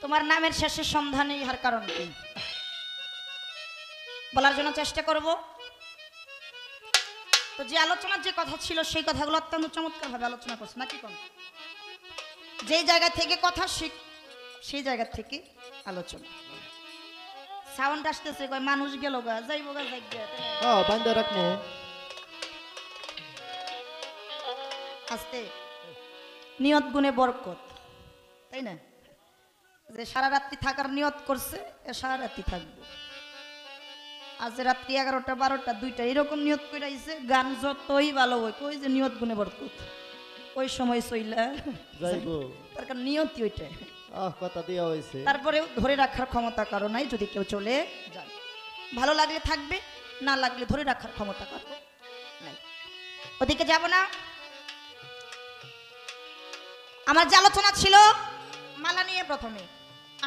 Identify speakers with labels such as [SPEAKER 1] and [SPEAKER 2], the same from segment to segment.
[SPEAKER 1] তোমার নামের শেষে সন্ধানে ইহার কারণ কি বলার জন্য চেষ্টা করব। তো যে আলোচনার যে কথা ছিল সেই কথাগুলো অত্যন্ত চমৎকার ভাবে আলোচনা করছে নাকি কোন যেই জায়গা থেকে কথা শিখ সেই জায়গা থেকে আলোচনা। সাউন্ড আসতেছে কয় মানুষ গেল গা যাইব গা যাই
[SPEAKER 2] বান্ধা রাখবো
[SPEAKER 1] আস্তে নিয়ত গুণে বরকত, তাই না? যে সারা রাত্রি থাকার নিয়ত করছে সারা রাত্রি থাকবো। আজ রাত্রি 11টা 12টা 2টা এরকম নিয়ত করে আইছে, গান যতই ভালো হয় কই যে নিয়ত গুণে বরকত ওই সময় চইলা
[SPEAKER 2] যাইবো,
[SPEAKER 1] তার কারণ নিয়তি ওইটা।
[SPEAKER 2] কথা দেওয়া হয়েছে।
[SPEAKER 1] তারপরে ধরে রাখার ক্ষমতা কারো নাই, যদি কেউ চলে যায় ভালো লাগলে থাকবে, না লাগলে ধরে রাখার ক্ষমতা কারো নাই। ওদিকে যাব না। আমার যে আলোচনা ছিল মালা নিয়ে, প্রথমে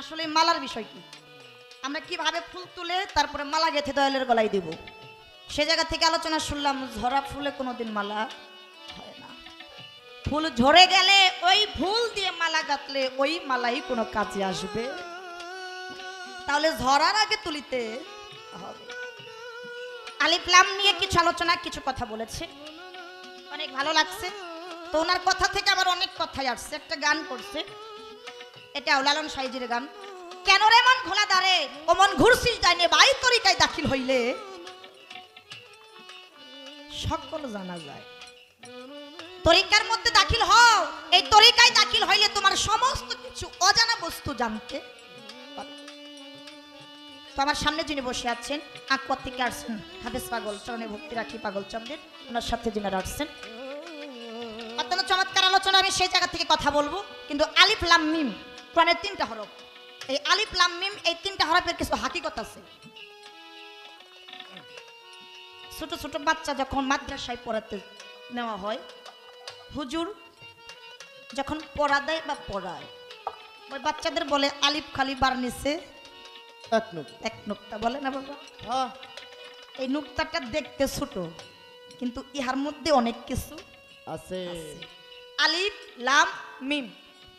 [SPEAKER 1] আসলে মালার বিষয় কি, আমরা কিভাবে ফুল তুলে তারপরে মালা গেঁথে দয়ালের গলায় দিব, সে জায়গা থেকে আলোচনা শুনলাম। ঝরা ফুলে কোনোদিন মালা হয় না, ফুল ঝরে গেলে ওই ফুল দিয়ে মালা গাঁথলে ওই মালাই কোনো কাজে আসবে, তাহলে ঝরার আগে তুলিতে হবে। আলিফ লাম নিয়ে কিছু আলোচনা কিছু কথা বলেছে, অনেক ভালো লাগছে। তো ওনার কথা থেকে আবার অনেক কথাই আসছে। একটা গান করছে, এটা লালন সাইজির গান। কেন রে মন খোলা দাঁড়ে ও মন ঘুরছিস জানে বাই তরিকায় দাখিল হইলে সকল জানা যায়। তরিকার মধ্যে দাখিল হও, এই তরিকায় দাখিল হইলে তোমার সমস্ত কিছু অজানা বস্তু জানতে পারবে। তো আমার সামনে যিনি বসে আছেন আকবর থেকে আসছেন হাফেজ পাগল, চরণে ভক্তি রাখি পাগল চন্দ্রের, ওনার সাথে যিনি আসছেন অত্যন্ত চমৎকার আলোচনা। আমি সেই জায়গা থেকে কথা বলবো, কিন্তু আলিফ লাম মিম কোরআনের 3টা হরফ, এই আলিফ লাম মিম এই 3টা হরফের কিছু হাকিকত আছে। ছোট ছোট বাচ্চা যখন মাদ্রাসায় পড়াতে নেওয়া হয়, হুজুর যখন পড়া দেয় বা পড়ায়, ওই বাচ্চাদের বলে আলিফ খালি বার নিচে এক নুক্তা বলে না বাবা। এই নুক্তাটা দেখতে ছোট, কিন্তু ইহার মধ্যে অনেক কিছু
[SPEAKER 2] আছে।
[SPEAKER 1] আলিফ লাম মিম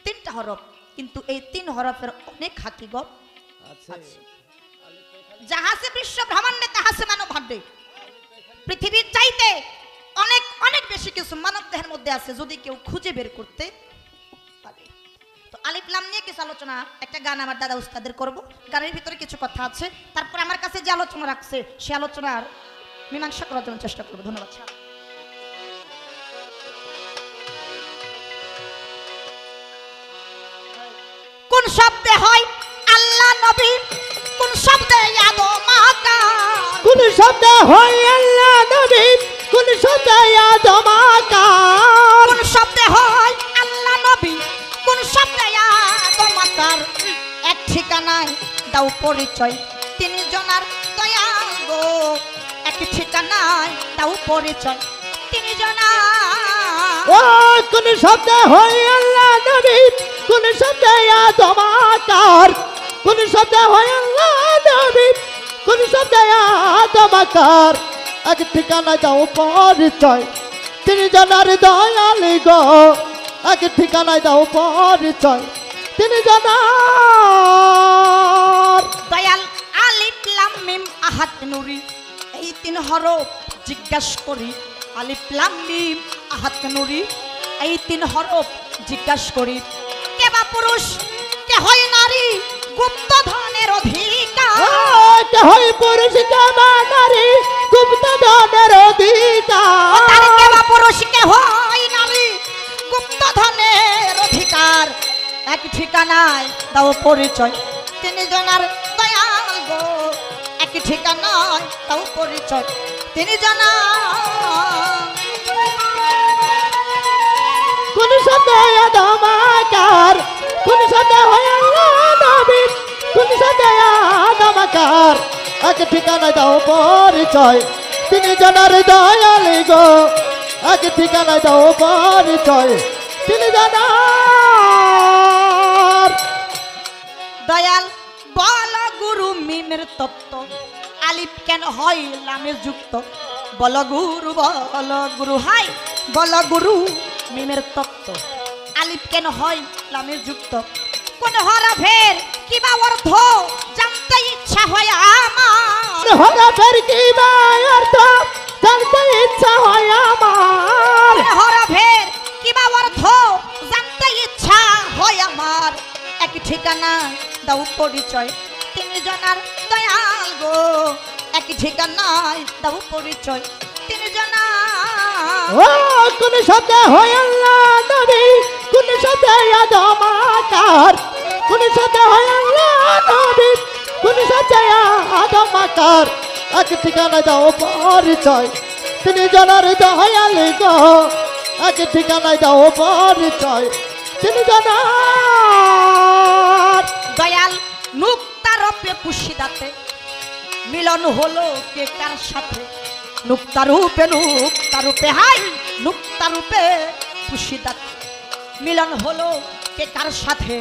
[SPEAKER 1] 3টা হরফ, কিন্তু এই 3 হরফের অনেক হাকিকত আছে। যাহাসে বিশ্ব ব্রহ্মাণ্ডে তাহাসে মানব ভাণ্ডে, পৃথিবীর চাইতে অনেক অনেক বেশি কিছু মানব দেহের মধ্যে আছে যদি কেউ খুঁজে বের করতে পারে। তো আলিফ লাম নিয়ে কিছু আলোচনা, একটা গান আমার দাদা উস্তাদের করব, গানের ভিতরে কিছু কথা আছে। তারপর আমার কাছে যে আলোচনা রাখছে সে আলোচনার মীমাংসা করার জন্য চেষ্টা করব। ধন্যবাদ। কোন শব্দে হয় আল্লাহ নবী, কোন শব্দে আদম আকার,
[SPEAKER 2] কোন শব্দে হয় আল্লাহ নবী, কোন শব্দে আদম আকার,
[SPEAKER 1] কোন শব্দে হয় আল্লাহ নবী, কোন শব্দে আদম আকার। এক ঠিকানায় দাও পরিচয় তিনি জনার দয়াল গো, এক ঠিকানায় দাও পরিচয় তিনি জনার।
[SPEAKER 2] ও কোন শব্দে হয় আল্লাহ নবী, কোন শব্দে আদম আকার, কোন শব্দে হয় আল্লাহ নবী, কোন শব্দে আদম আকার। এক ঠিকানায় দাও পরিচয় তিনি জানার দয়াল গো, এক ঠিকানায় দাও পরিচয় তিনি জানার
[SPEAKER 1] দয়াল। আলিফ লাম মিম আহাত নুরি এই 3 হরফ জিজ্ঞাসা করি, আলিফ লাম মিম আহাত নুরি এই 3 হরফ জিজ্ঞাসা করি। কে বা পুরুষ কে হয় নারী গুপ্ত ধনের অধিকার,
[SPEAKER 2] কে হয় পুরুষ কে বা নারী গুপ্ত ধনের অধিকার,
[SPEAKER 1] কে বা পুরুষ কে হয় নারী গুপ্ত ধনের অধিকার। এক ঠিকানায় দাও পরিচয় তিনি জনার দয়াল গো, এক ঠিকানায় দাও পরিচয় তিনি জানার।
[SPEAKER 2] কোন শব্দে আদম আকার, কোন শব্দে হয় আল্লাহ নবী, কোন শব্দে আদম আকার। এক ঠিকানায় দাও পরিচয় তিনি জানার দয়াল গো, এক ঠিকানায় দাও পরিচয় তিনি জানার
[SPEAKER 1] দয়াল। বল গুরু মিমের তত্ত্ব, আলিফ কেন হয় লামে যুক্ত, বল গুরু হাই বল গুরু মিমের তত্ত্ব, আলিফ কেন হয় লামে যুক্ত। কোন হরফের কিবা অর্থ জানতে ইচ্ছা হয় আমার।
[SPEAKER 2] হরফের কি বা অর্থ জানতে ইচ্ছা হয় আমার।
[SPEAKER 1] কোন হরফের কিবা অর্থ জানতে ইচ্ছা হয় আমার। এক ঠিকানা দাও পরিচয় তিনি জনার দয়াল গো। এক ঠিকানায় দাও পরিচয় তিনি জনার।
[SPEAKER 2] ও কোন শব্দে হয় আল্লাহ নবী, কোন শব্দে আদম আকার। কোন শব্দে হয় আল্লাহ নবী, কোন শব্দে আদম আকার। এক ঠিকানা দাও পরিচয় তিনি জনার দয়াল গো। এক ঠিকানায় দাও পরিচয় তিনি জনার
[SPEAKER 1] দয়াল নুক্তা রূপে পুষিদাতে মিলন হলো কে কার সাথে। নুক্তা রূপে হাই নুক্তা রূপে পুষিদাতে মিলন হলো কে কার সাথে।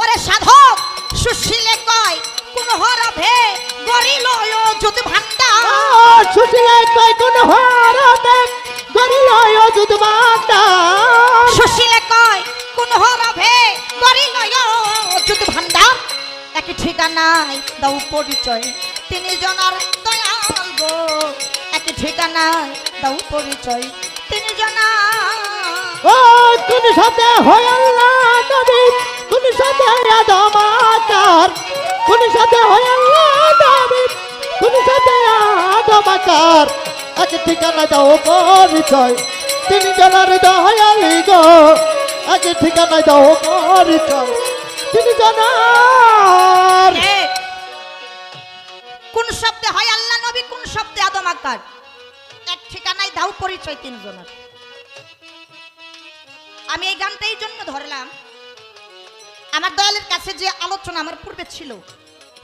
[SPEAKER 1] ওরে সাধক সুশীলে কয় কোন হরফে গরিল যদি ভান্ডার।
[SPEAKER 2] সুশীলে কয় কোন হরফে গরিল যদি ভান্ডার।
[SPEAKER 1] সুশীলে কয় কোন হরফে গরিল যদি ভান্ডার। এক ঠিকানায় দাও পরিচয় তিনি জনার দয়াল গো। এক ঠিকানায় দাও পরিচয় তিনি জনার।
[SPEAKER 2] ও কোন শব্দে হয় আল্লাহ নবী, কোন শব্দে আদম আকার। কোন শব্দে হয় আল্লাহ নবী, কোন শব্দে আদম আকার। এক ঠিকানা দাও পরিচয় তিনি জনার দয়াল গো। এক ঠিকানা দাও পরিচয় তিনি জনার।
[SPEAKER 1] কোন শব্দে হয় আল্লাহ নবী, কোন শব্দে আদম আকার। এক ঠিকানায় দাও পরিচয় তিন জনের। আমি এই গানটা এই জন্য ধরলাম, আমার দয়ালের কাছে যে আলোচনা আমার পূর্বে ছিল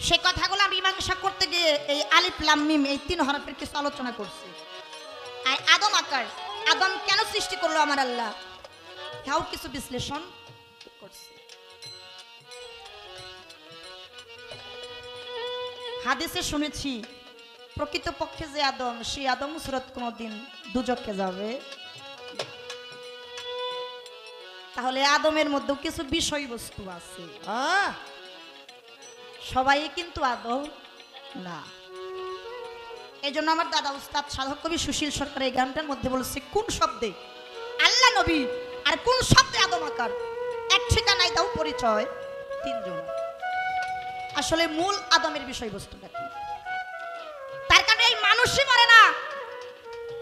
[SPEAKER 1] সেই কথাগুলো আমি মীমাংসা করতে গিয়ে এই আলিফ লাম মিম এই তিন হরফের কিছু আলোচনা করছি। আর আদম আকার, আদম কেন সৃষ্টি করলো আমার আল্লাহ, তাও কিছু বিশ্লেষণ করছে। হাদিসে শুনেছি প্রকৃতপক্ষে যে আদম, সেই আদম সুরত কোনদিন দুজকে যাবে। তাহলে আদমের মধ্যেও কিছু বিষয়বস্তু আছে, সবাই কিন্তু আদম না। এই জন্য আমার দাদা উস্তাদ সাধক কবি সুশীল সরকার এই গানটার মধ্যে বলেছে কোন শব্দে আল্লাহ নবী আর কোন শব্দে আদম আকার। এক ঠিকানায় দাও পরিচয় তিনজন। আসলে মূল আদমের বিষয়বস্তুটা কি, তার কারণে এই মানুষই মরে না।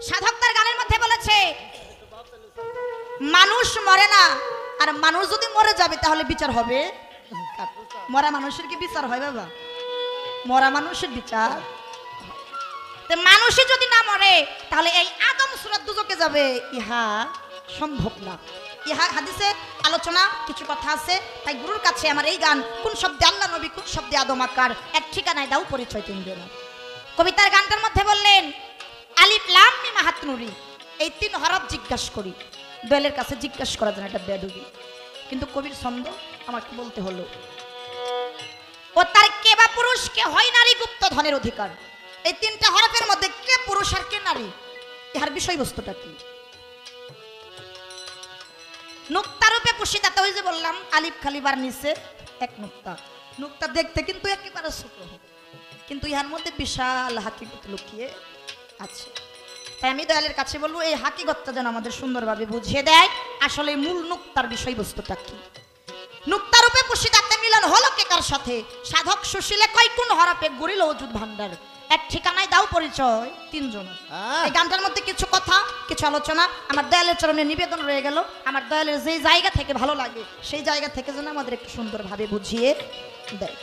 [SPEAKER 1] সাধক তার গানের মধ্যে বলেছে মানুষ মরে না, আর মানুষ যদি মরে যাবে তাহলে বিচার হবে। মরা মানুষের কি বিচার হয় বাবা? মরা মানুষের বিচার। মানুষই যদি না মরে তাহলে এই আদম সুরত দুজকে যাবে, ইহা সম্ভব না। ইহা হাদিসে আলোচনা কিছু কথা আছে। তাই গুরুর কাছে আমার এই গান কোন শব্দে আল্লাহ নবী, কোন শব্দে আদম আকার। এক ঠিকানায় দাও পরিচয় তিনজন। কবিতার গানটার মধ্যে বললেন আলিফ লাম মিম হাত নুরি, এই তিন হরফ জিজ্ঞাসা করি। দয়ালের কাছে জিজ্ঞাসা করা যায় এটা বেদবি, কিন্তু কবির ছন্দ আমাকে বলতে হলো। ও তার কে বা পুরুষ, কে হয় নারী গুপ্ত ধনের অধিকার। এই তিনটা হরফের মধ্যে কে পুরুষ আর কে নারী, ইহার বিষয়বস্তুটা কি? নুক্তা রূপে পুষিদাতে, ওই যে বললাম আলিফ খালিবার নিচে এক নুক্তা। নুক্তা দেখতে কিন্তু একেবারে ছোট, কিন্তু ইহার মধ্যে বিশাল হাকিকত লুকিয়ে আছে। তাই আমি দয়ালের কাছে বলবো এই হাকিকতটা যেন আমাদের সুন্দরভাবে বুঝিয়ে দেয় আসলে মূল নুক্তার বিষয়বস্তুটা কি। নুক্তা রূপে পুষিদাতে মিলন হলো কে কার সাথে। সাধক সুশীলে কয় কোন হরফে গরিল অজুদ ভান্ডার। এক ঠিকানায় দাও পরিচয় তিনজন। এই গানটার মধ্যে কিছু কথা, কিছু আলোচনা আমার দয়ালের চরণে নিবেদন রয়ে গেল। আমার দয়ালের যেই জায়গা থেকে ভালো লাগে সেই জায়গা থেকে যেন আমাদের একটু সুন্দরভাবে বুঝিয়ে দেয়।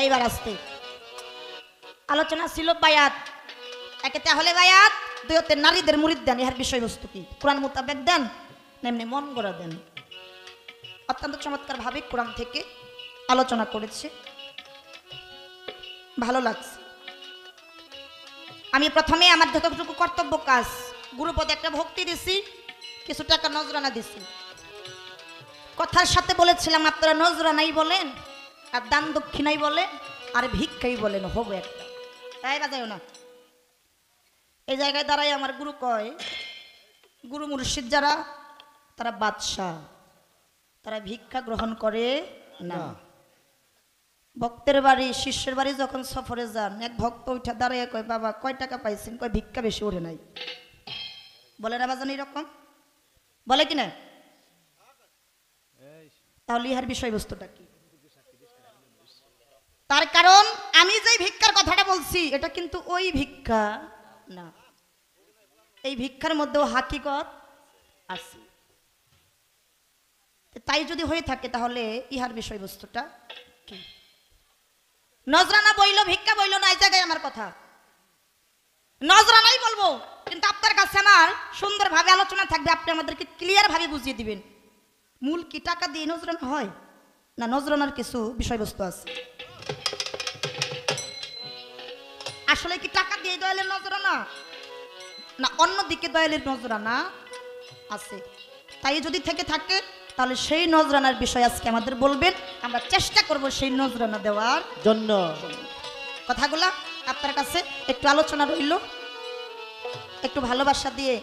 [SPEAKER 1] এইবার আসতে আলোচনা ছিল বায়াত। একে তাহলে বায়াত, দুইতে নারীদের মুরিদ দেন। ইহার বিষয়বস্তু কি? কোরআন মোতাবেক দেন না এমনি মন গড়া দেন? অত্যন্ত চমৎকার ভাবে কোরআন থেকে আলোচনা করেছে, ভালো লাগছে। আমি প্রথমে আমার যতটুকু কর্তব্য কাজ, গুরুপদে একটা ভক্তি দিছি, কিছু টাকা নজরানা দিছি। কথার সাথে বলেছিলাম আপনারা নজরানাই বলেন, আর দান দক্ষিণাই বলেন, আর ভিক্ষাই বলেন, হবো একটা। তাই বাজায় না। এই জায়গায় দাঁড়াই আমার গুরু কয়, গুরু মুর্শিদ যারা তারা বাদশাহ, তারা ভিক্ষা গ্রহণ করে না।
[SPEAKER 2] না।
[SPEAKER 1] ভক্তের বাড়ি শিষ্যের বাড়ি যখন সফরে যান, এক ভক্ত উঠে দাঁড়িয়ে কয়, বাবা কয় টাকা পাইছেন? কয় ভিক্ষা বেশি ওঠে নাই। বলে না বাজান এরকম? বলে কিনা? তাহলে ইহার বিষয়বস্তুটা কি? তার কারণ আমি যে ভিক্ষার কথাটা বলছি এটা কিন্তু ওই ভিক্ষা না, এই ভিক্ষার মধ্যেও হাকিকত আছে। তাই যদি হয়ে থাকে তাহলে ইহার বিষয়বস্তুটা কি? নজরানা বইল, ভিক্ষা বইল না, এই জায়গায় আমার কথা নজরানাই বলবো, কিন্তু আপনার কাছে আমার সুন্দরভাবে আলোচনা থাকবে, আপনি আমাদেরকে ক্লিয়ার ভাবে বুঝিয়ে দিবেন মূল কি টাকা দিয়ে নজরানা হয় না নজরানার কিছু বিষয়বস্তু আছে। আসলে কি টাকা দিয়ে দয়ালের নজরানা না অন্যদিকে দয়ালের নজরানা আছে? তাই যদি থেকে থাকে তাহলে সেই নজরানার বিষয় আজকে আমাদের বলবেন, আমরা চেষ্টা করব সেই নজরানা দেওয়ার
[SPEAKER 2] জন্য।
[SPEAKER 1] কথাগুলা আপনার কাছে একটু আলোচনা রইল, একটু ভালোবাসা দিয়ে।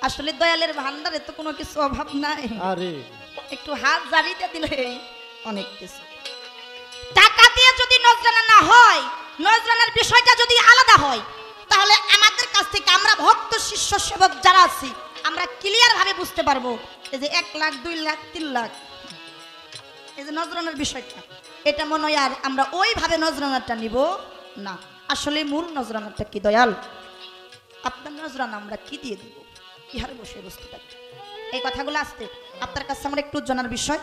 [SPEAKER 1] আসলে দয়ালের ভান্ডারে তো কোনো কিছু অভাব নাই,
[SPEAKER 2] আরে
[SPEAKER 1] একটু হাত জারিতে দিলে অনেক কিছু। টাকা দিয়ে যদি নজরানা না হয়, নজরানার বিষয়টা যদি আলাদা হয়, তাহলে আমাদের কাছ থেকে আমরা ভক্ত শিষ্য সেবক যারা আছি আমরা ক্লিয়ার ভাবে বুঝতে পারবো এই যে 1 লাখ 2 লাখ 3 লাখ এই যে নজরানার বিষয়টা, এটা মনে হয় আর আমরা ওইভাবে নজরানাটা নিব না। আসলে মূল নজরানাটা কি দয়াল? আপনার নজরানা আমরা কি দিয়ে দিব, ইহার বসে বস্তুটা এই কথাগুলো আসতে আপনার কাছে আমার একটু জানার বিষয়,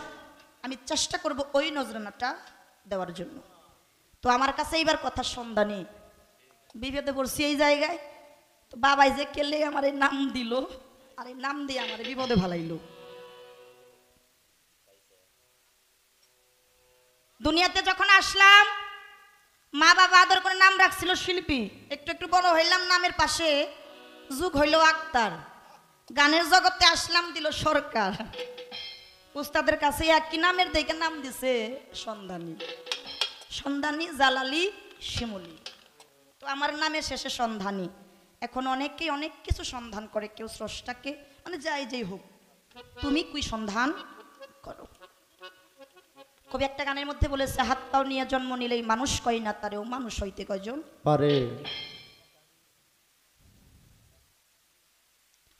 [SPEAKER 1] আমি চেষ্টা করব ওই নজরানাটা দেওয়ার জন্য। তো আমার কাছে এইবার কথা সন্ধানী বিভেদে পড়ছি এই জায়গায়, তো বাবাই যে কেলে আমার এই নাম দিল আর এই নাম দিয়ে আমার বিপদে ভালাইলো। দুনিয়াতে যখন আসলাম মা বাবা আদর করে নাম রাখছিল শিল্পী, একটু একটু বড় হইলাম নামের পাশে যুগ হইল আক্তার, গানের জগতে আসলাম দিল সরকার, উস্তাদের কাছে একই নামের দেখে নাম দিছে সন্ধানী, সন্ধানী জালালি শিমুলি। তো আমার নামের শেষে সন্ধানী। এখন অনেকেই অনেক কিছু সন্ধান করে, কেউ স্রষ্টাকে, মানে যাই যেই হোক, তুমি কুই সন্ধান করো। কবি একটা গানের মধ্যে বলেছে, হাত পাও নিয়ে জন্ম নিলেই মানুষ কয় না তারেও মানুষ হইতে কয়জন
[SPEAKER 2] পারে।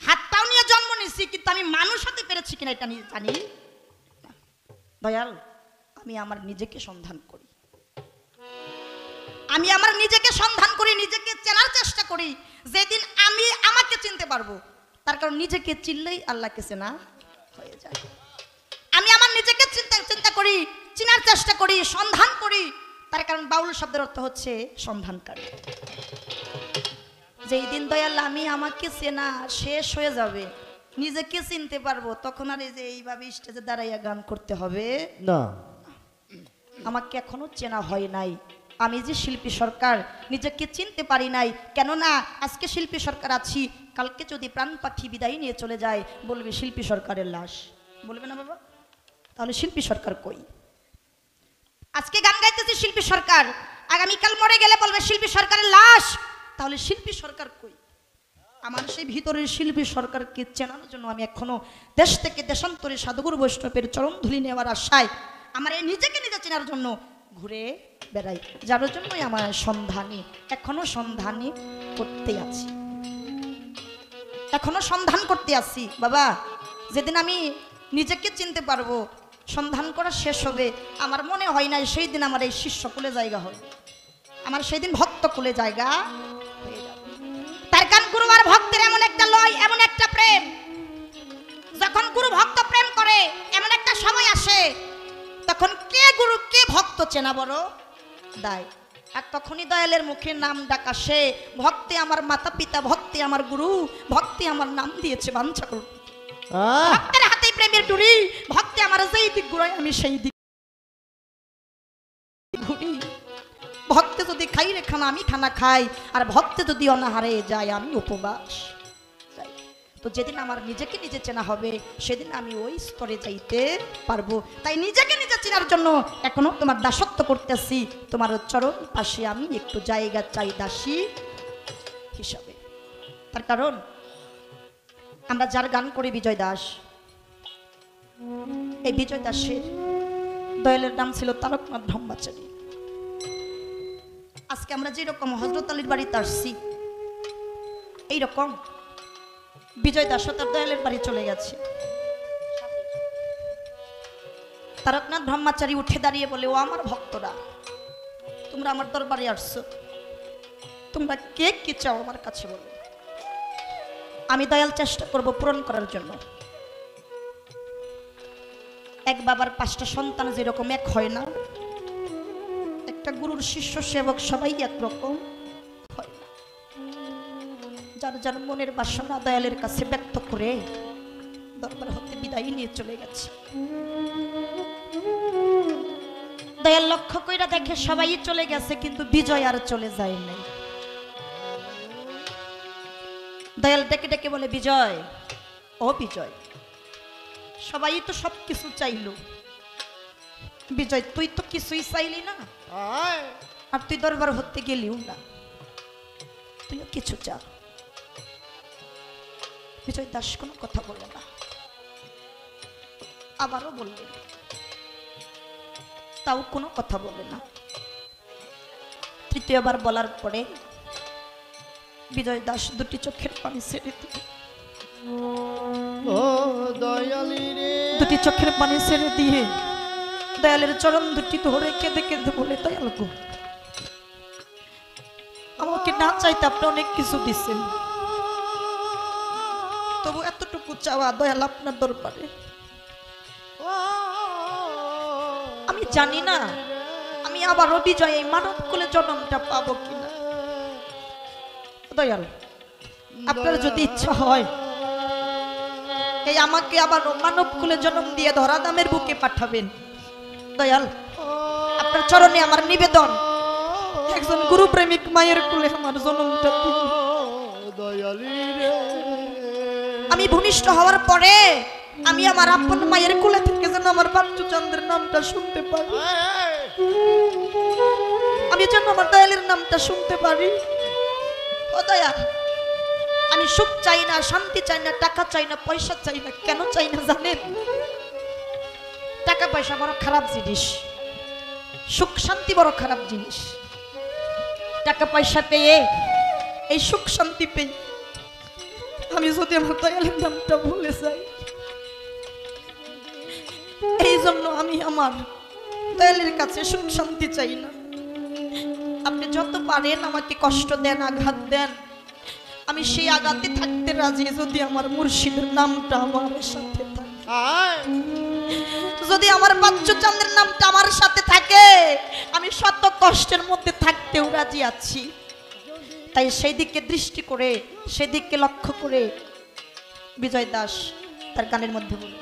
[SPEAKER 1] হাত পাও নিয়ে জন্ম নিছি, কিন্তু আমি মানুষ হতে পেরেছি কিনা এটা নিয়ে জানি না। দয়াল আমি আমার নিজেকে সন্ধান করি, আমি আমার নিজেকে সন্ধান করি, নিজেকে চেনার চেষ্টা করি। যেদিন আমি আমাকে চিনতে পারবো, তার কারণ নিজেকে চিনলেই আল্লাহকে চেনা হয়ে যায়। আমি আমার নিজেকে চিন্তা করি, চিনার চেষ্টা করি, সন্ধান করি, তার কারণ বাউল শব্দের অর্থ হচ্ছে সন্ধানকারী। যেই দিন দয়াল আমি আমাকে চেনা শেষ হয়ে যাবে, নিজেকে চিনতে পারবো, তখন আর এই যে এইভাবে স্টেজে দাঁড়াইয়া গান করতে হবে
[SPEAKER 2] না।
[SPEAKER 1] আমাকে এখনো চেনা হয় নাই। আমি যে শিল্পী সরকার নিজেকে চিনতে পারি নাই, কেননা আজকে শিল্পী সরকার আছি, কালকে যদি প্রাণ পাখি বিদায় নিয়ে চলে যায় বলবে শিল্পী সরকারের লাশ, বলবে না বাবা? তাহলে শিল্পী সরকার কই? আজকে গান গাইতেছি শিল্পী সরকার, আগামীকাল মরে গেলে বলবে শিল্পী সরকারের লাশ, তাহলে শিল্পী সরকার কই? আমার সেই ভিতরের শিল্পী সরকারকে চেনার জন্য আমি এখনো দেশ থেকে দেশান্তরে সাধুগুরু বৈষ্ণবের চরণ ধুলি নেওয়ার আশায় আমার এই নিজেকে নিজে চেনার জন্য ঘুরে বেড়াই, যার জন্যই আমার সন্ধানী, এখনো সন্ধানী করতে আছি, এখনো সন্ধান করতে আছি। বাবা যেদিন আমি নিজেকে চিনতে পারবো, সন্ধান করা শেষ হবে, আমার মনে হয় না সেই দিন আমার এই শিষ্য কুলে জায়গা হবে, আমার সেই দিন ভক্ত কুলে জায়গা হয়ে যাবে। তার কারণ গুরু আর ভক্তের এমন একটা লয়, এমন একটা প্রেম, যখন গুরু ভক্ত প্রেম করে এমন একটা সময় আসে, তখন কে গুরু কে ভক্ত চেনা বড় দায়। আর তখনই দয়ালের মুখে নাম ডাকা, সে ভক্তি আমার মাতা পিতা, ভক্তি আমার গুরু, ভক্তি আমার নাম দিয়েছে বাঞ্ছা করুন, ভক্তের হাতে প্রেমের ডুরি, ভক্তি আমার যেই দিক ঘুরাই আমি সেই দিক ঘুরি। ভক্তে যদি খাই রে খানা আমি খানা খাই, আর ভক্তে যদি অনাহারে যায় আমি উপবাস যাই। তো যেদিন আমার নিজেকে নিজে চেনা হবে সেদিন আমি ওই স্তরে যাইতে পারবো। তাই নিজেকে নিজে চেনার জন্য এখনো তোমার দাসত্ব করতেছি, তোমার চরণ পাশে আমি একটু জায়গা চাই দাসী হিসাবে। তার কারণ আমরা যার গান করি বিজয় দাস, এই বিজয় দাসের দয়ালের নাম ছিল তারকনাথ ব্রহ্মচারী। আজকে আমরা যেরকম হযরত আলীর বাড়িতে আসছি, এইরকম বিজয় দাসও তার দয়ালের বাড়ি চলে গেছে। তারকনাথ ব্রহ্মচারী উঠে দাঁড়িয়ে বলে, ও আমার ভক্তরা, তোমরা আমার দরবারে আসছো, তোমরা কে কি চাও আমার কাছে বলো, আমি দয়াল চেষ্টা করব পূরণ করার জন্য। এক বাবার 5টা সন্তান যেরকম এক হয় না, একটা গুরুর শিষ্য সেবক সবাই একরকম হয় না। যার যার মনের বাসনা দয়ালের কাছে ব্যক্ত করে দরবার হতে বিদায় নিয়ে চলে গেছে। দয়াল লক্ষ্য কইরা দেখে সবাই চলে গেছে, কিন্তু বিজয় আর চলে যায় নাই। দয়াল ডেকে ডেকে বলে, বিজয়, ও বিজয়, সবাই তো সবকিছু চাইলো, বিজয় তুই তো কিছুই চাইলি না, আর তুই দরবার হতে গেলিও না, তুইও কিছু চা। বিজয় দাস কোনো কথা বলল না, আবারও বললেন, তাও কোনো কথা বলে না। তৃতীয়বার বলার পরে বিজয় দাস দুটি চোখের পানি ছেড়ে দিল। দুটি চোখের পানি ছেড়ে দিয়ে দয়ালের চরণ দুটি ধরে কেঁদে কেঁদে বলে, দয়াল গো, আমাকে না চাইতে আপনি অনেক কিছু দিচ্ছেন, তবু এতটুকু চাওয়া দয়াল আপনার দরবারে। আমি জানি না আমি আবারও বিজয় এই মানব কুলে জন্মটা পাবো কিনা। দয়াল, আপনার যদি ইচ্ছা হয় এই আমাকে আবার মানব কুলে জন্ম দিয়ে ধরা দামের বুকে পাঠাবেন। দয়াল, আপনার চরণে আমার নিবেদন, একজন গুরু প্রেমিক মায়ের কুলে আমার জন্মটা দিন। আমি ভূমিষ্ঠ হওয়ার পরে আমি আমার আপন মায়ের কোলে থেকে যেন আমার বাচ্চুচন্দ্রের নামটা শুনতে পারি, আমি যেন আমার দয়ালের নামটা শুনতে পারি। ও দয়াল, আমি সুখ চাই না, শান্তি চাই না, টাকা চাই না, পয়সা চাই না। কেন চাই না জানেন? টাকা পয়সা বড় খারাপ জিনিস, সুখ শান্তি বড় খারাপ জিনিস। টাকা পয়সা পেয়ে, এই সুখ শান্তি পেয়ে আমি যদি আমার দয়ালের নামটা ভুলে যাই, এই জন্য আমি আমার দয়ালের কাছে সুখ শান্তি চাই না। আপনি যত পারেন আমাকে কষ্ট দেন, আঘাত দেন, আমি সেই আঘাতে থাকতে রাজি, যদি আমার মুর্শিদের নামটা আমার সাথে থাকে, যদি আমার বাচ্চুচন্দ্রের নামটা আমার সাথে থাকে, আমি শত কষ্টের মধ্যে থাকতেও রাজি আছি। তাই সেই দিকে দৃষ্টি করে, সেদিকে লক্ষ্য করে বিজয় দাস তার গানের মধ্যে বলল,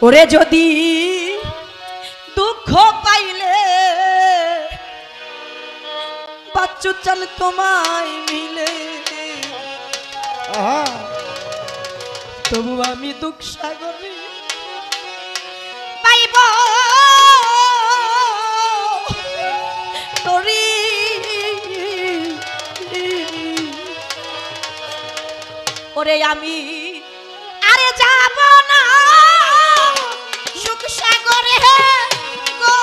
[SPEAKER 1] ওরে যদি দুঃখ পাইলে বাচ্চুচান তোমায় মিলে, তবু আমি দুঃখ সাগরে পাইব তোরি। ওরে আমি আরে যাব না সুখ সাগরে গো,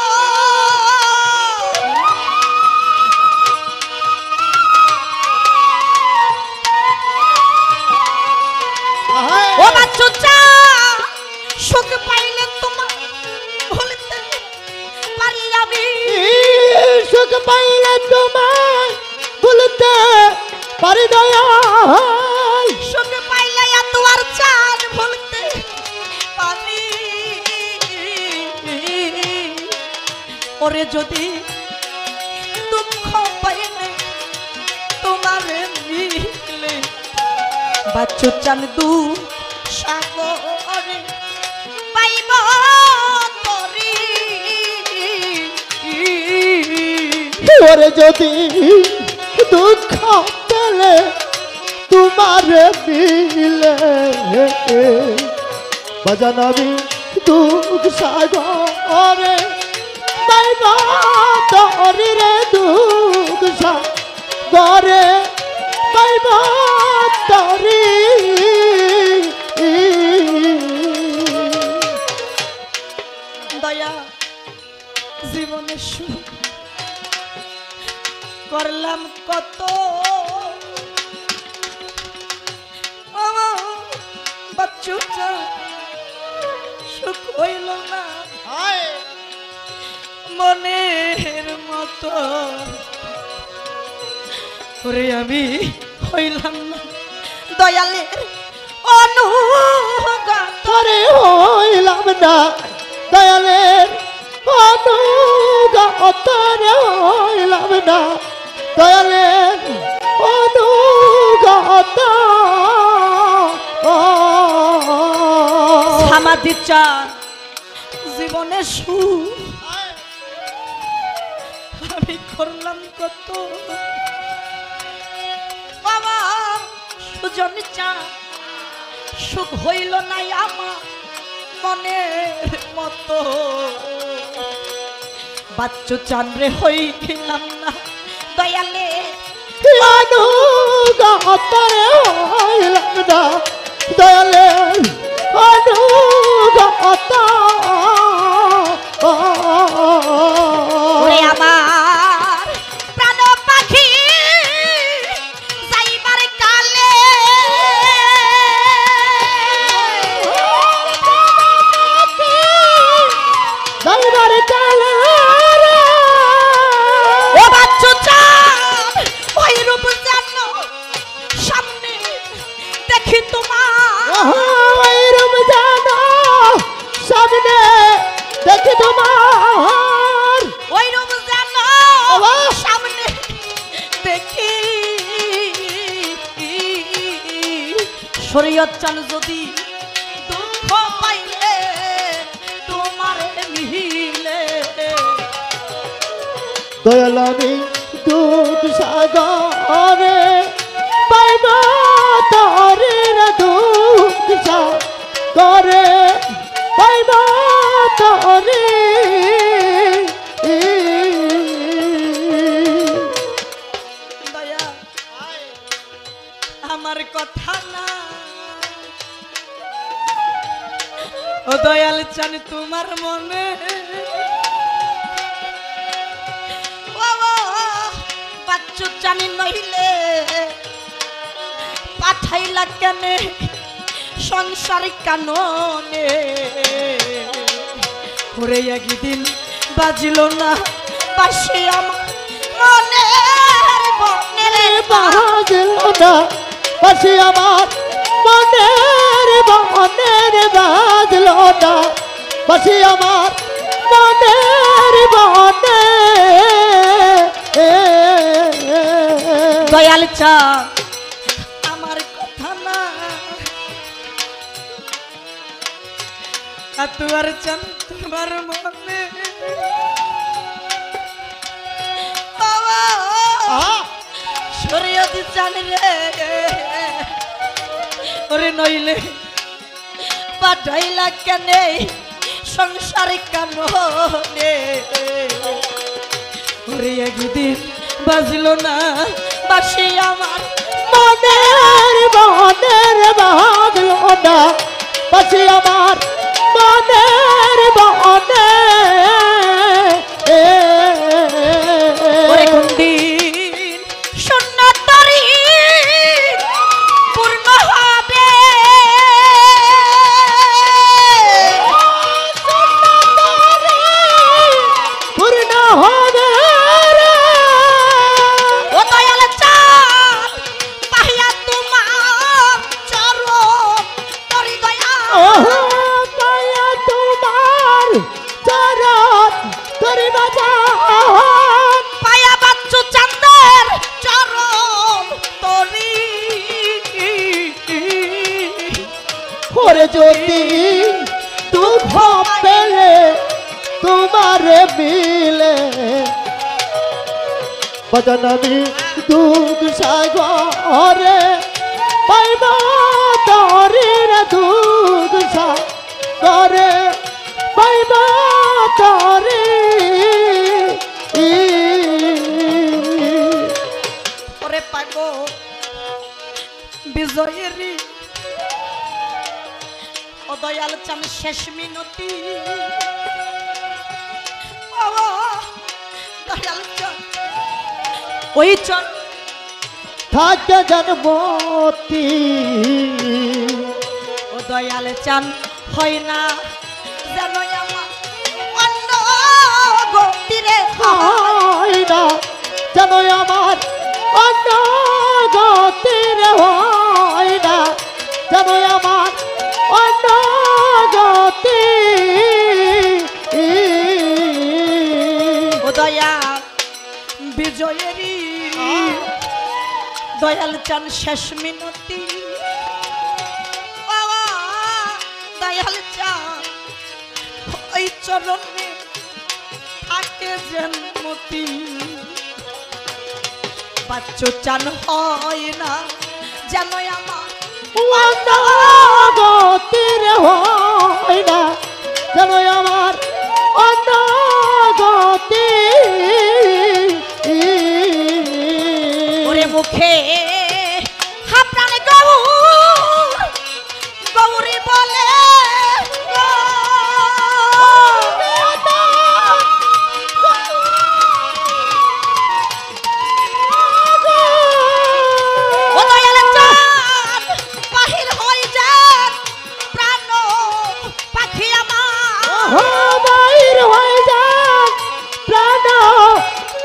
[SPEAKER 1] ও বাচ্চা সুখ পাইলে তোমার ভুলতে পারি আমি,
[SPEAKER 2] সুখ পাইলে তোমার ভুলতে পারি দয়াল,
[SPEAKER 1] সুখ পাইলে তোমার চাঁদ ভুলতে পারি। ওরে যদি দুঃখ পাইলে তোমার মিলে বাচ্চু চান দু সাগরে পাইব তরি।
[SPEAKER 2] ওরে যদি দুঃখ পেলে তোমার মিলে বাজান আমি দুঃখ সাগরে পাইব তরি রে, দুঃখ সাগরে পাইব তরি।
[SPEAKER 1] দয়া জীবনে সুখ করলাম কত বাচ্চা সুখ হইল না মনের মতো ওরে আমি হইলাম না দয়ালের অনুগত
[SPEAKER 2] তোরে হইলাম না দয়ালের অনুগত রে হইলাম না দয়ালের অনুগত
[SPEAKER 1] সমাধি চান জীবনে সুখ আমি করলাম কত বাবা সুজন চান সুখ হইল নাই আমার মনের মতো বাচ্চু চান রে হইলাম না দয়ালে
[SPEAKER 2] অনুগত রে হইলাম না দয়ালের অনুগত
[SPEAKER 1] ওরে আমার প্রাণ পাখি যাইবার কালে
[SPEAKER 2] যাইবার কালে
[SPEAKER 1] ও বাচ্চু চান ওই রূপ জানো সামনে দেখি তোমার
[SPEAKER 2] ওই রূপ জানো সামনে দেখি তোমার
[SPEAKER 1] ওই রূপ জানো সামনে দেখি শরীয়ত চান যদি দুঃখ পাইলে তোমার মিলে
[SPEAKER 2] দয়ালামি দুঃখ সাগরে পাইব তরে দুঃখ সাগরে পাইব তরে
[SPEAKER 1] দয়া আমার কথা না ও দয়াল চান তোমার মনে বাচ্চু জানি নইলে পাঠাইলা কেনে সংসার কাননে ওরে একদিন বাজিল না পাশে আমার মনের বনের
[SPEAKER 2] বাজল না পাশে আমার মনের বনের বাজল না পাশে আমার মনের বনে
[SPEAKER 1] দয়াল চা আমার কথা না তুয়ার চান তোমার মনে শরীয়ত চান রে ওরে নইলে পাঠাইলা কেনে সংসার কাননে ওরে একদিন বাজল না বাসি আমার
[SPEAKER 2] মনের বনের বাজল না পাশে আমার মনের বনে
[SPEAKER 1] ওরে কোন দিন শূন্য তরি পূর্ণ হবে
[SPEAKER 2] পূর্ণ হবে
[SPEAKER 1] ও দয়াল চাঁদ পাহিয়া তোমার চরণ তরি দয়া
[SPEAKER 2] পায়া তোমার চরণ তরি বাজান
[SPEAKER 1] পায়া বাচ্চু চাঁদের চরণ তরি
[SPEAKER 2] ওরে যদি দুঃখ পেলে তোমারে মিলে বাজান আমি দুঃখ সাগরে পাইব তরির দুঃখ সাগরে পাইব তরি
[SPEAKER 1] ওরে পাগো বিজয়েরি ও দয়াল চান শেষ মিনতি ওই চর
[SPEAKER 2] থাকে জন্মতি
[SPEAKER 1] ও দয়াল চান হয় না যেন আমার অন্য গতিরে
[SPEAKER 2] হয় না যেন আমার অন্য গতির হয় না যেন আমার অন্য গতি
[SPEAKER 1] ও দয়াল বিজয়েরই দয়াল চান শেষ মিনতি বাবা দয়াল চান ওই চরণে থাকে জন্মতি বাচ্চ চান হয় না যেন আমার
[SPEAKER 2] অন্য গতির হয় না যেন আমার অন্য গতি
[SPEAKER 1] ওরে মুখে হাপ্রাণে গৌরী বলে ও দয়াল চাঁদ বাহির হয়ে যান প্রাণ পাখি আমার
[SPEAKER 2] বাইর হয়ে যান প্রাণ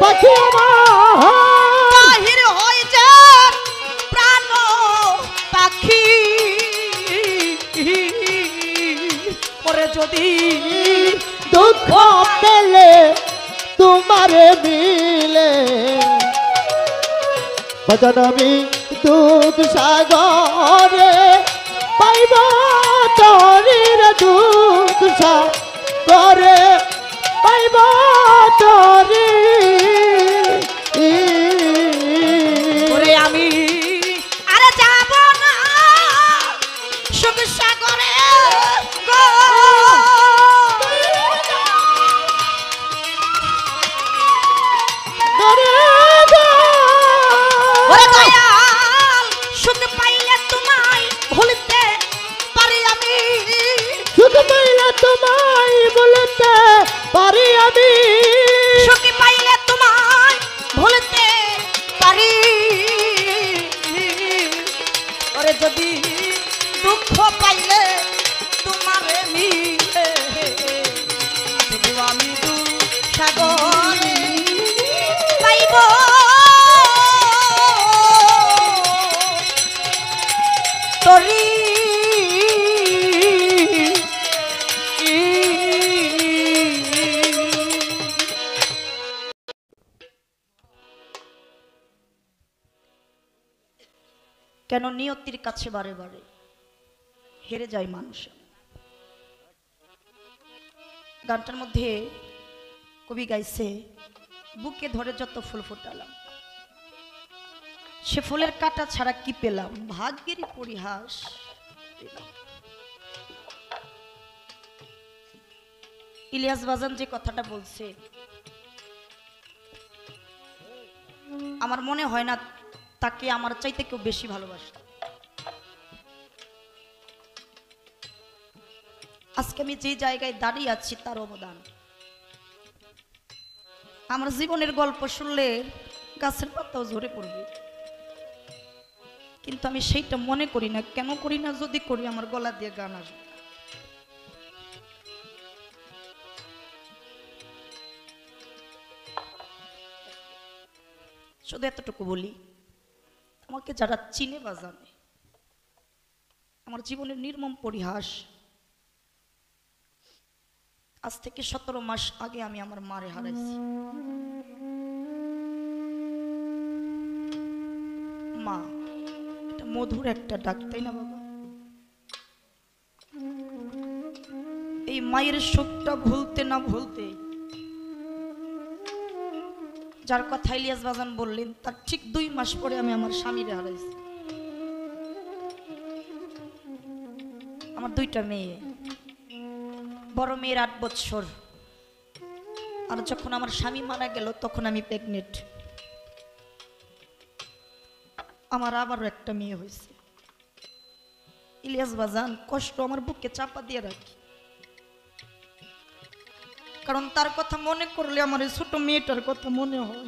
[SPEAKER 2] পাখি আমার
[SPEAKER 1] বাহির হয়ে যান প্রাণ পাখি ওরে যদি
[SPEAKER 2] দুঃখ পেলে তোমারে মিলে বাজান আমি দুধ সাগরে পাইব তরির দুধ সাগরে পাইব তরি
[SPEAKER 1] ওরে আমি আরে যাব না সুখ সাগরে গো ওরে দয়াল সুখ পাইলে তোমায় ভুলতে পারি আমি
[SPEAKER 2] সুখ পাইলে তোমায় বলতে পারি আমি
[SPEAKER 1] সুখ পাইলে তোমায় ভুলতে পারি ওরে যদি দুঃখ পাইলে তোমারে মিলে তবু আমি সাগরে পাইব তরি কেন নিয়তির কাছে বারে বারে হেরে যায় মানুষ। গানটার মধ্যে কবি গাইছে বুকে ধরে যত ফুল ফোটালাম সে ফুলের কাটা ছাড়া কি পেলাম ভাগ্যেরই পরিহাস পেলাম। ইলিয়াস বাজান যে কথাটা বলছে আমার মনে হয় না তাকে আমার চাইতে কেউ বেশি ভালোবাসে। আজকে আমি যে জায়গায় দাঁড়িয়ে আছি তার অবদান। আমার জীবনের গল্প শুনলে গাছের পাতাও ঝরে পড়বে, কিন্তু আমি সেইটা মনে করি না। কেন করি না? যদি করি আমার গলা দিয়ে গান আসবে। শুধু এতটুকু বলি, আমাকে যারা চিনে বা জানে আমার জীবনের নির্মম পরিহাস। আজ থেকে 17 মাস আগে আমি আমার মারে হারাইছি। মা এটা মধুর একটা ডাক, তাই না বাবা? এই মায়ের শোকটা ভুলতে না ভুলতে যার কথা ইলিয়াস বাজান বললেন তার ঠিক 2 মাস পরে আমি আমার স্বামীরে হারাইছি। আমার 2টা মেয়ে, বড় মেয়ের 8 বছর, আর যখন আমার স্বামী মারা গেল তখন আমি প্রেগনেন্ট। আমার আবারও একটা মেয়ে হয়েছে। ইলিয়াস বাজান কষ্ট আমার বুকে চাপা দিয়ে রাখি, কারণ তার কথা মনে করলে আমার এই ছোট মেয়েটার কথা মনে হয়।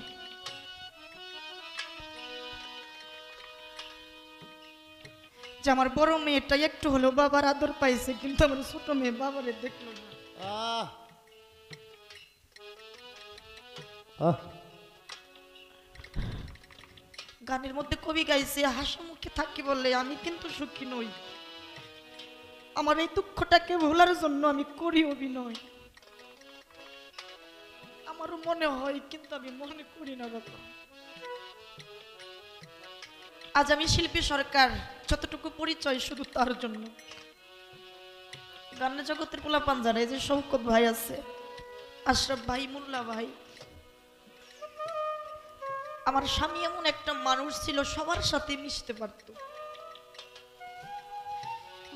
[SPEAKER 1] যে আমার বড় মেয়েটা একটু হলেও বাবার আদর পাইছে, কিন্তু আমার ছোট মেয়ে বাবারে দেখলো না।
[SPEAKER 2] আহ আহ
[SPEAKER 1] গানের মধ্যে কবি গাইছে, হাসি মুখে থাকি বলে আমি কিন্তু সুখী নই, আমার এই দুঃখটাকে ভোলার জন্য আমি করি অভিনয়। আমারও মনে হয়, কিন্তু আমি মনে করি না বাবা। আজ আমি শিল্পী সরকার, যতটুকু পরিচয় শুধু তার জন্য। গানের জগতের পোলাপান জানে, এই যে শৌকত ভাই আছে, আশরাফ ভাই, মোল্লা ভাই। আমার স্বামী এমন একটা মানুষ ছিল, সবার সাথে মিশতে পারত,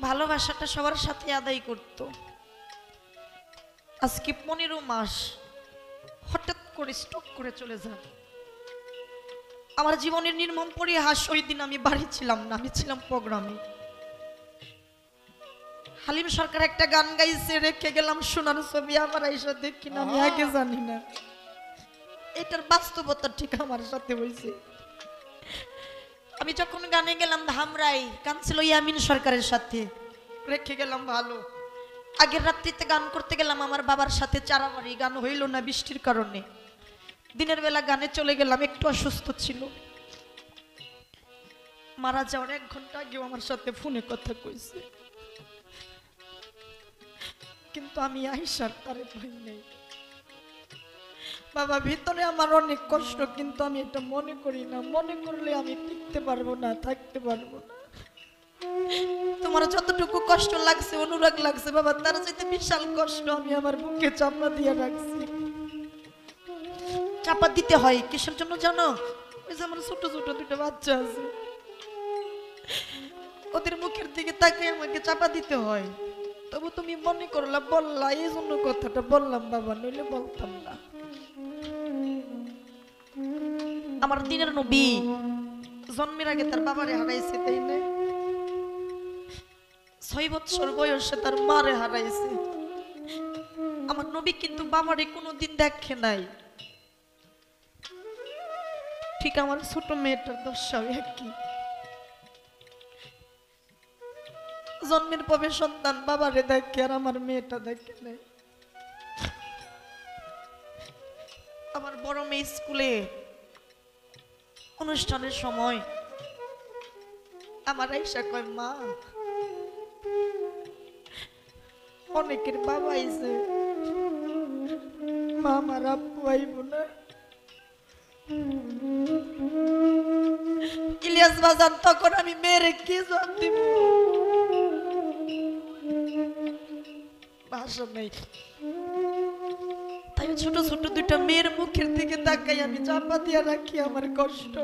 [SPEAKER 1] ভালোবাসাটা সবার সাথে আদায় করত। আজকে 15 মাস হঠাৎ করে স্টক করে চলে যায়। আমার জীবনের নির্মম পরিহাস। ওই দিন আমি বাড়ি ছিলাম না, আমি ছিলাম প্রোগ্রামে। হালিম সরকার একটা গান গাইছে, রেখে গেলাম সোনার ছবি, আবার আইসা দেখি না, আমি আগে জানি না এটার বাস্তবতা ঠিক আমার সাথে হয়েছে। আমি যখন গানে গেলাম ধামরাই, গান ছিল ইয়ামিন সরকারের সাথে, রেখে গেলাম ভালো। আগের রাত্রিতে গান করতে গেলাম আমার বাবার সাথে চারাবাড়ি, গান হইল না বৃষ্টির কারণে। দিনের বেলা গানে চলে গেলাম, একটু অসুস্থ ছিল। মারা যাওয়ার 1 ঘন্টা আগেও আমার সাথে ফোনে কথা কইছে, কিন্তু আমি আইসার তারে ভয় নেই। বাবা, ভিতরে আমার অনেক কষ্ট, কিন্তু আমি এটা মনে করি না। মনে করলে আমি টিকতে পারবো না, থাকতে পারবো না। তোমার যতটুকু কষ্ট লাগছে, অনুরাগ লাগছে বাবা, তার চাইতে বিশাল কষ্ট আমি আমার বুকে চাপা দিয়ে রাখছি। চাপা দিতে হয় কিসের জন্য জানো? ওই যে আমার ছোট ছোট 2টা বাচ্চা আছে, ওদের মুখের দিকে তাকিয়ে আমাকে চাপা দিতে হয়। তবু তুমি মনে করলা, বললা, এই জন্য কথাটা বললাম বাবা, নইলে বলতাম না। আমার দিনের নবী জন্মের আগে তার বাবারে হারাইছে, তাই না? 6 বছর বয়সে তার মারে হারাইছে। আমার নবী কিন্তু বাবারে কোনোদিন দেখে নাই। ঠিক আমার ছোট মেয়েটার দশাও একই। জন্মের পরে সন্তান বাবারে দেখে, আর আমার মেয়েটা দেখে নাই। আমার বড় মেয়ে স্কুলে অনুষ্ঠানের সময় আমার আইসা কয়, মা, অনেকের বাবা আইছে, মা আমার আব্বু আইব না। ইলিয়াস বাজান, তখন আমি মেয়েরে কি জবাব দিব? ভাষা নেই। তাই ছোট ছোট 2টা মেয়ের মুখের দিকে তাকাই আমি চাপা দিয়ে রাখি আমার কষ্ট।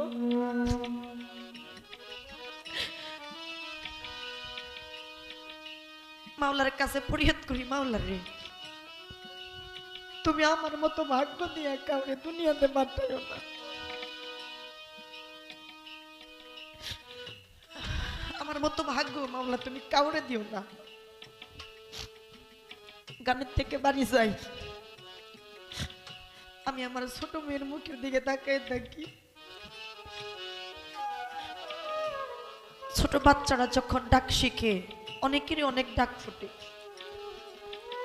[SPEAKER 1] মাওলার কাছে ফরিয়াদ করি, মাওলা রে, তুমি আমার মতো ভাগ্য দিয়ে কাউরে দুনিয়াতে পাঠাইও না। আমার মতো ভাগ্য মাওলা তুমি কাউরে দিও না। গানের থেকে বাড়ি যাই, আমি আমার ছোট মেয়ের মুখের দিকে তাকাই থাকি। ছোট বাচ্চারা যখন ডাক শিখে, অনেকেরই অনেক ডাক ফুটে,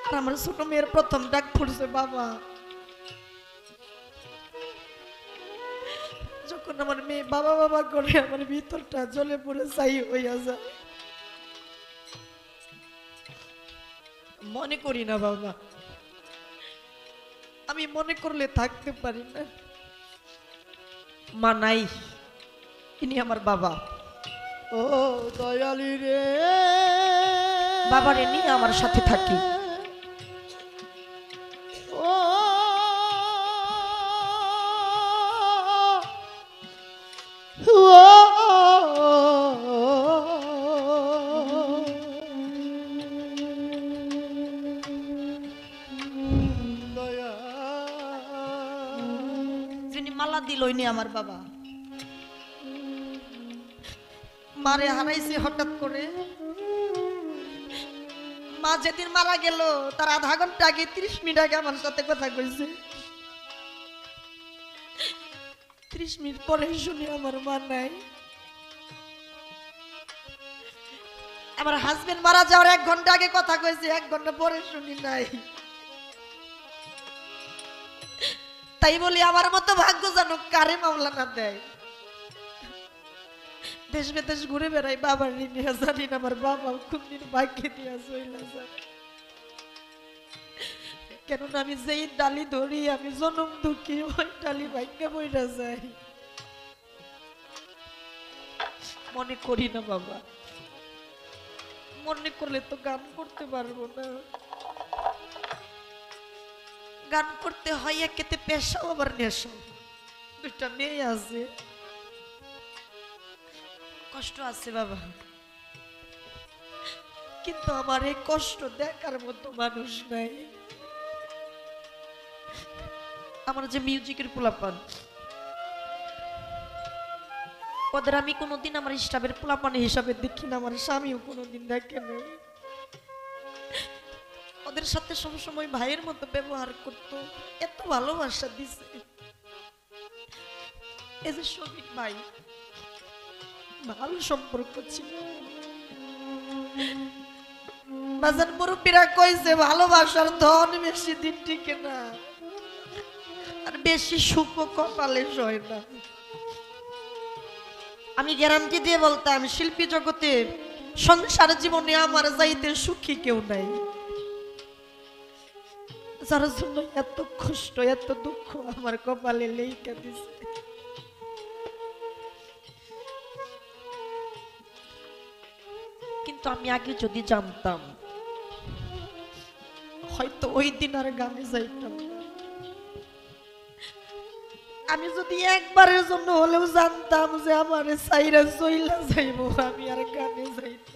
[SPEAKER 1] আর আমার ছোট মেয়ের প্রথম ডাক ফুটছে বাবা। যখন আমার মেয়ে বাবা বাবা করে, আমার ভিতরটা জ্বলে পড়ে ছাই হইয়া যায়। মনে করি না বাবা, আমি মনে করলে থাকতে পারি না। মা নাই, ইনি আমার বাবা।
[SPEAKER 2] ও দয়ালি রে,
[SPEAKER 1] বাবারে নিয়ে আমার সাথে থাকি।
[SPEAKER 2] ও
[SPEAKER 1] যিনি মালা দিল, ইনি আমার বাবা। মারে হারাইছে হঠাৎ করে। মা যেদিন মারা গেল, তার আধা ঘন্টা আগে, 30 মিনিট আগে আমার সাথে কথা কইছে। 30 মিনিট পরে শুনি আমার মা নাই। আমার হাজবেন্ড মারা যাওয়ার 1 ঘন্টা আগে কথা কইছে, 1 ঘন্টা পরে শুনি নাই। তাই বলি আমার মতো ভাগ্য যেন কারে মামলা না দেয়। দেশ বিদেশ ঘুরে বেড়াই, বাবার ঋণে জানি না আমার বাবা কোন দিন ভাগ্যে দিয়া চইলা যায়। কেননা আমি যেই ডালি ধরি, আমি জনম দুঃখী, ওই ডালি ভাগ্যে বইরা যায়। মনে করি না বাবা, মনে করলে তো গান করতে পারবো না। গান করতে হয় একেতে পেশাও আবার নেশাও, 2টা মেয়ে আছে, কষ্ট আছে বাবা। কিন্তু আমার এই কষ্ট দেখার মতো মানুষ নাই। আমার যে মিউজিকের পোলাপান, ওদের আমি কোনোদিন আমার স্টাফের পোলাপান হিসাবে দেখি না, আমার স্বামীও কোনোদিন দেখে নাই। ওদের সাথে সবসময় ভাইয়ের মতো ব্যবহার করতো, এত ভালোবাসা দিছে। এই যে শফিক ভাই, ভালো সম্পর্ক ছিল। বাজার মুরব্বীরা কইছে ভালোবাসার ধন বেশি দিন টিকে না, আর বেশি সুখ কপালে সয় না। আমি গ্যারান্টি দিয়ে বলতাম, শিল্পী জগতে সংসার জীবনে আমার যাইতে সুখী কেউ নাই, যার জন্য এত কষ্ট এত দুঃখ আমার কপালে লেখা দিছে। কিন্তু আমি আগে যদি জানতাম, হয়তো ওই দিন আর গানে যাইতাম না। আমি যদি একবারের জন্য হলেও জানতাম যে আমার সাইরা চইলা যাইব, আমি আর গানে যাইতাম।